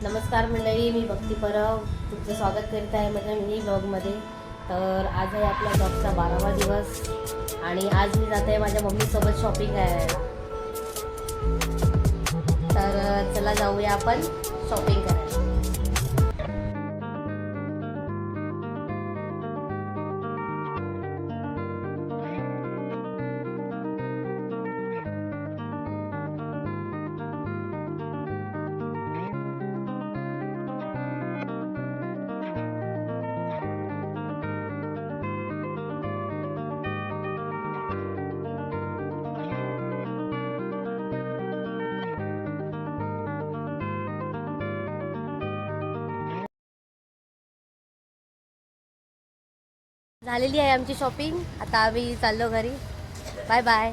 नमस्कार मंडळी, मी भक्ती परब तुमचं स्वागत करीत आहे माझ्या मिनी ब्लॉगमध्ये. तर आज आहे आपल्या जॉबचा 12वा दिवस आणि आज मी जाते आहे माझ्या मम्मीसोबत शॉपिंग आहे. तर चला जाऊया आपण शॉपिंग करायला. झालेली आहे आमची शॉपिंग. आता आम्ही चाललो घरी. Bye bye.